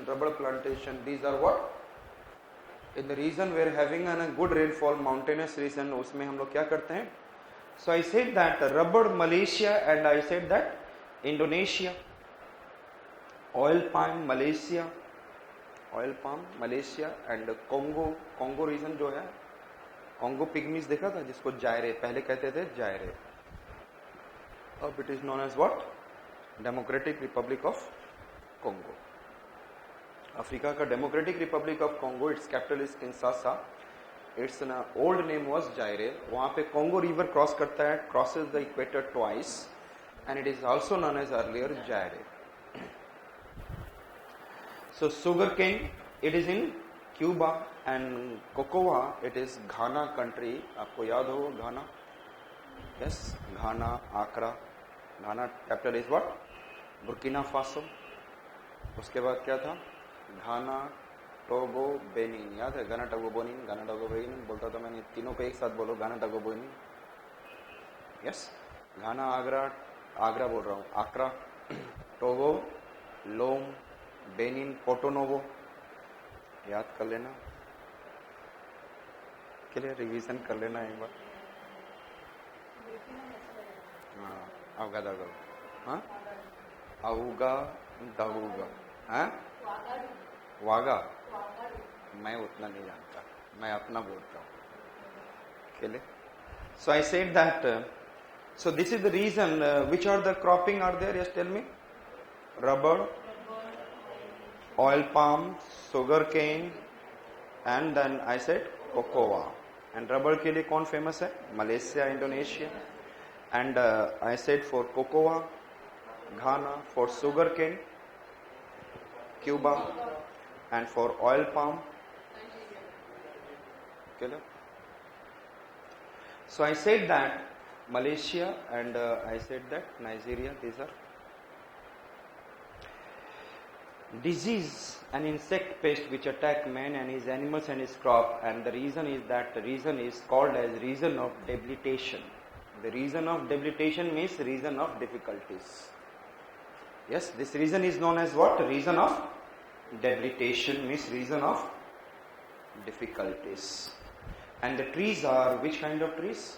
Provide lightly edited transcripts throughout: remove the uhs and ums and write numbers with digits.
rubber plantation, these are what? In the region where having a good rainfall, mountainous region, उसमें हम लोग क्या करते हैं? So I said that rubber Malaysia and I said that Indonesia, oil palm Malaysia and Congo region जो है, Congo pygmies देखा था जिसको जायरे पहले कहते थे जायरे. अब it is known as what? Democratic Republic of Congo. Africa का Democratic Republic of Congo, its capital is Kinshasa. Its an old name was Zaire. वहां पे कोंगो रिवर क्रॉस करता है, crosses the equator twice and it is also known as earlier Zaire. So sugar cane it is in Cuba and cocoa it is Ghana country. आपको याद हो Ghana? Yes, Ghana, Accra. Ghana capital is what? Burkina Faso. उसके बाद क्या था? घाना, Togo, Benin. याद है? घाना, Togo, Benin. घाना, Togo, Benin बोलता था मैंने. तीनों पे एक साथ बोलो, घाना, टोगो, बेनिन. यस, घाना, आगरा बोल रहा हूँ, आकरा, टोगो, लोम, बेनिन, पोर्टोनोवो. याद कर लेना, के लिए रिवीजन कर लेना एक बार. हाँ, अवगा दगो. हाँ, अवगा दगूगा. हाँ, वागा. मैं उतना नहीं जानता, मैं अपना बोलता हूँ. के लिए. So I said that. So this is the reason. Which are the cropping are there? Yes, tell me. Rubber, oil palm, sugar cane, and then I said cocoa. And rubber के लिए कौन famous है? Malaysia, Indonesia. And I said for cocoa, Ghana. For sugar cane, Cuba. And for oil palm, Nigeria. So I said that Malaysia and I said that Nigeria, these are disease and insect pest which attack man and his animals and his crop, and the reason is called as reason of debilitation. The reason of debilitation means reason of difficulties. Yes, this reason is known as what? Reason of debilitation means reason of difficulties. And the trees are which kind of trees?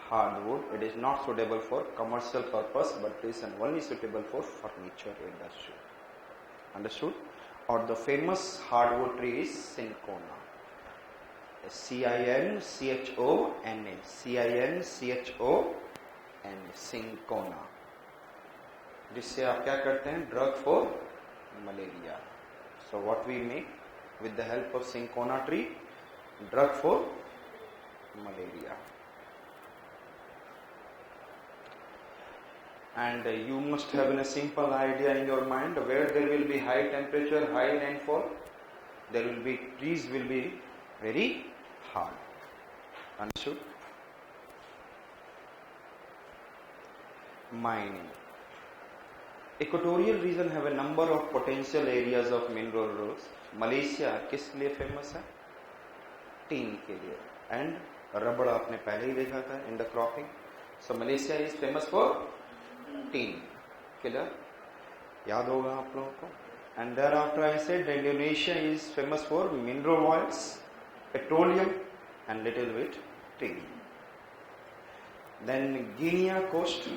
Hardwood. It is not suitable for commercial purpose, but it is only suitable for furniture industry. Understood? Or the famous hardwood tree is cinchona. Cinchona. Cinchona. Cinchona. जिससे आप क्या करते हैं? Drug for malaria. So what we make with the help of cinchona tree? Drug for malaria. And you must have a simple idea in your mind where there will be high temperature, high rainfall, there will be trees will be very hard. Understood? Mining. Equatorial region have a number of potential areas of mineral roads. Malaysia किस लिए famous है? Tin के लिए. And रबड़ आपने पहले ही देखा था in the cropping. So Malaysia is famous for tin. Clear? याद होगा आप लोगों को. And there after I said Indonesia is famous for mineral oils, petroleum and little with tin. Then Guinea coast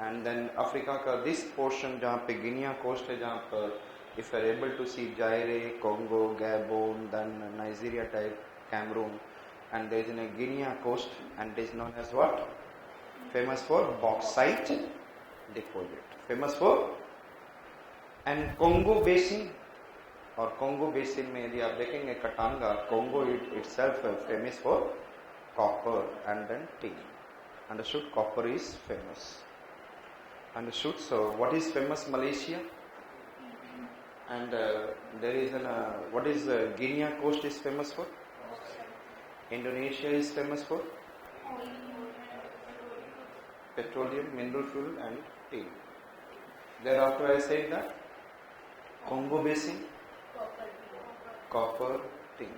and then Africa का this portion जहाँ पे Guinea coast है, जहाँ पर if you are able to see Zaire, Congo, Gabon, then Nigeria type, Cameroon, and there is in a Guinea coast, and it is known as what? Famous for bauxite deposit. Famous for. And Congo basin, or Congo basin में यदि आप देखेंगे Katanga, Congo itself is famous for copper and then tin. Understood? Copper is famous. Understood? So what is famous Malaysia? And there is what is Guinea coast is famous for? Indonesia is famous for petroleum, mineral fuel and tin. Thereafter I said that Congo basin, copper, tin.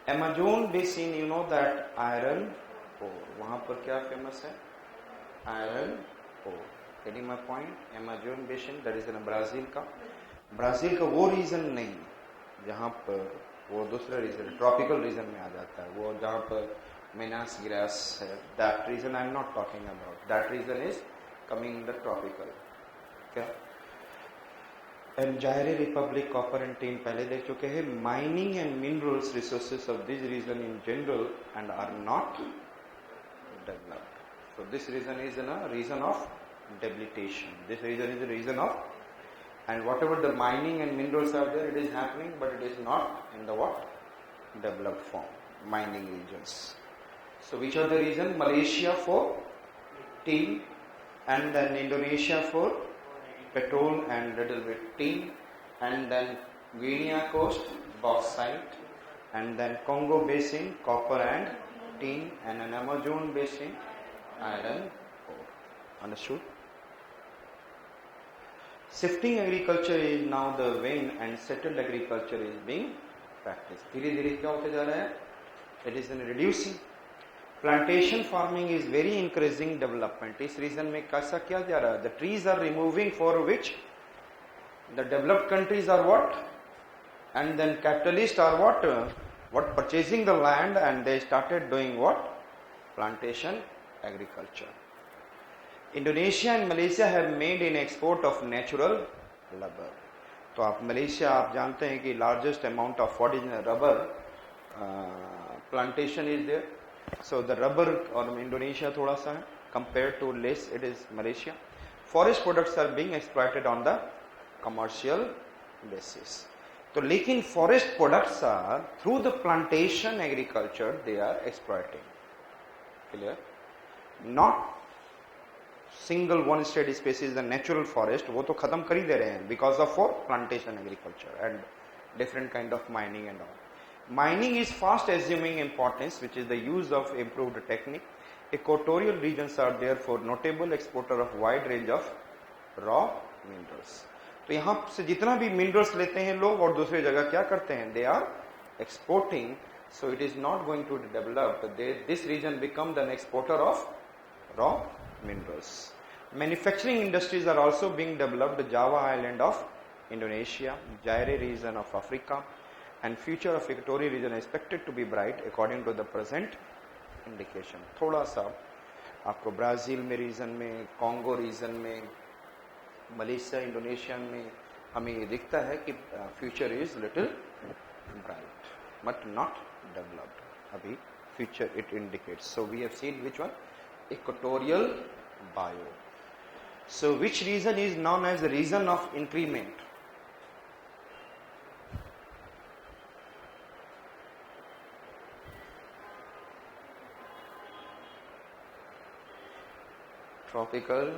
Amazon basin, you know that iron ore. वहाँ पर क्या famous है? Iron ore. Getting my point? Amazon basin, that is in Brazil का. Brazil का वो reason नहीं जहाँ पर वो दूसरा रीजन ट्रॉपिकल रीजन में आ जाता है, वो जहाँ पर मिनास गिरास है, that region I am not talking about, that region is coming in the tropical. क्या and Zaire Republic copper and tin पहले देख चुके हैं. Mining and minerals resources of this region in general and are not developed. So this reason is a reason of debilitation. This reason is a reason of, and whatever the mining and minerals are there, it is happening, but it is not in the what? Developed form. Mining regions. So which are the reason? Malaysia for tin, and then Indonesia for petrol and little bit tin, and then Guinea coast bauxite, and then Congo basin copper and tin, and an Amazon basin iron ore. Understood? Shifting agriculture is now the vein and settled agriculture is being practiced. धीरे धीरे क्या होते जा रहा है? It is in reducing. Plantation farming is very increasing development. इस reason में कैसा क्या जा रहा है? The trees are removing for which the developed countries are what? And then capitalists are what? What purchasing the land, and they started doing what? Plantation agriculture. Indonesia and Malaysia have made in export of natural rubber. तो आप Malaysia आप जानते हैं कि largest amount of what is rubber plantation is there. So the rubber और Indonesia थोड़ा सा है compared to less it is Malaysia. Forest products are being exploited on the commercial basis. तो लेकिन forest products are through the plantation agriculture they are exploiting. Clear? Not single one state species the natural forest वो तो खत्म कर ही दे रहे हैं because of for plantation agriculture and different kind of mining and all. Mining is fast assuming importance, which is the use of improved technique. Equatorial regions are therefore notable exporter of wide range of raw minerals. तो यहाँ से जितना भी minerals लेते हैं लोग और दूसरी जगह क्या करते हैं? They are exporting. So it is not going to develop. This region become the exporter of raw minerals. Manufacturing industries are also being developed. The Java island of Indonesia, Zaire region of Africa, and future of Equatorial region is expected to be bright according to the present indication. थोड़ा सा आपको Brazil में reason में, Congo reason में, Malaysia, Indonesia में हमें ये दिखता है कि future is little bright but not developed. Abhi future it indicates. So we have seen which one? Equatorial bio. So which region is known as the region of increment? Tropical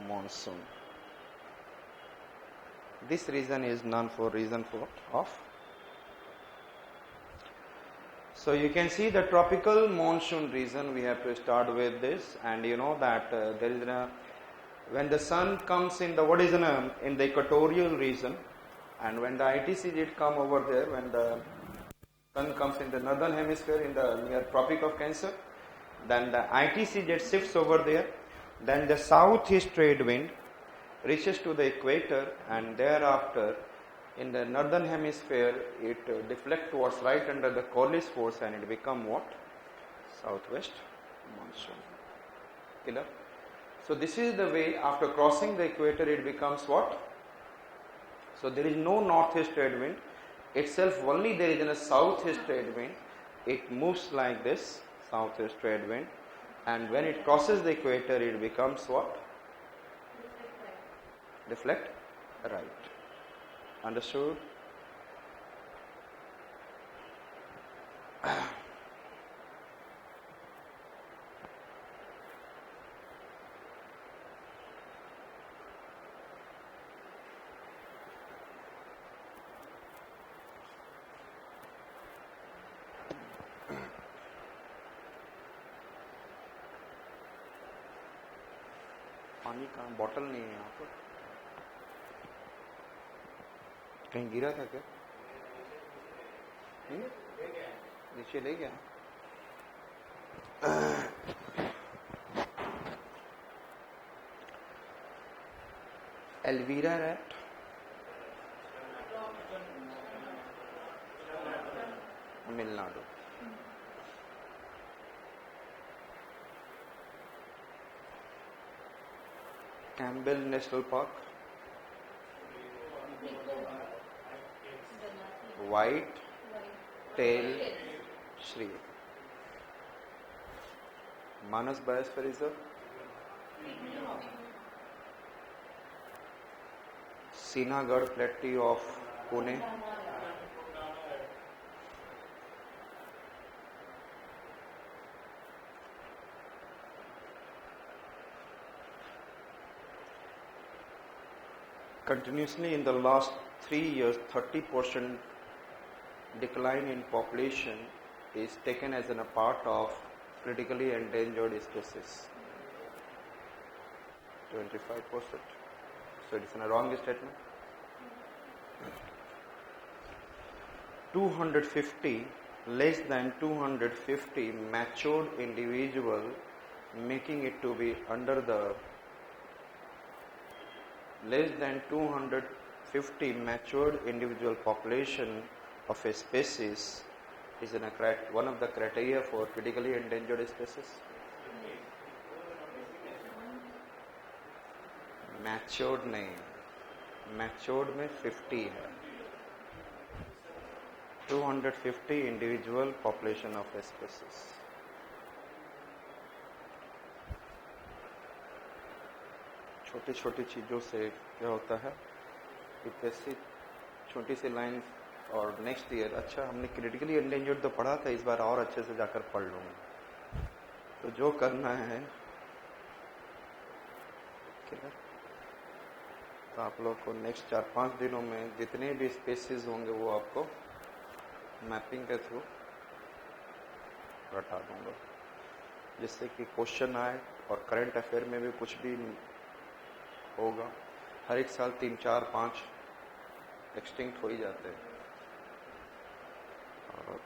monsoon. This region is known for reason for of. So you can see the tropical monsoon region. We have to start with this, and you know that there is when the sun comes in the in the equatorial region, and when the ITC did come over there, when the sun comes in the northern hemisphere in the near Tropic of Cancer, then the ITC jet shifts over there, then the southeast trade wind reaches to the equator, and thereafter in the northern hemisphere it deflects towards right under the Corliss force, and it become what? Southwest monsoon. Clear? So this is the way after crossing the equator it becomes what? So there is no northeast trade wind itself, only there is a southeast trade wind. It moves like this, southeast trade wind, and when it crosses the equator it becomes what? Deflect right. Understood? पानी का bottle नहीं है यहाँ पर, कहीं गिरा था क्या? नीचे ले गया? Elvira rat Tamil Nadu. Campbell national park, white tell Shri. Manas biosphere reserve, Sinagarh plateau of Pune, continuously in the last 3 years 30% decline in population is taken as a part of critically endangered species. 25%. So it is a wrong statement. 250 less than 250 matured individual, making it to be under the less than 250 matured individual population of a species is one of the criteria for critically endangered species. Matured नहीं, matured में 50 है। 250 individual population of a species. छोटी छोटी चीज़ों से क्या होता है, यूपीएससी छोटी सी लाइन और नेक्स्ट ईयर अच्छा हमने क्रिटिकली एंडेंजर्ड तो पढ़ा था, इस बार और अच्छे से जाकर पढ़ लूँगा। तो जो करना है तो आप लोग को नेक्स्ट 4-5 दिनों में जितने भी स्पेसिस होंगे वो आपको मैपिंग के थ्रू रटा दूंगा, जिससे कि क्वेश्चन आए और करंट अफेयर में भी कुछ भी होगा। हर एक साल 3, 4, 5 एक्सटिंक्ट हो ही जाते हैं। और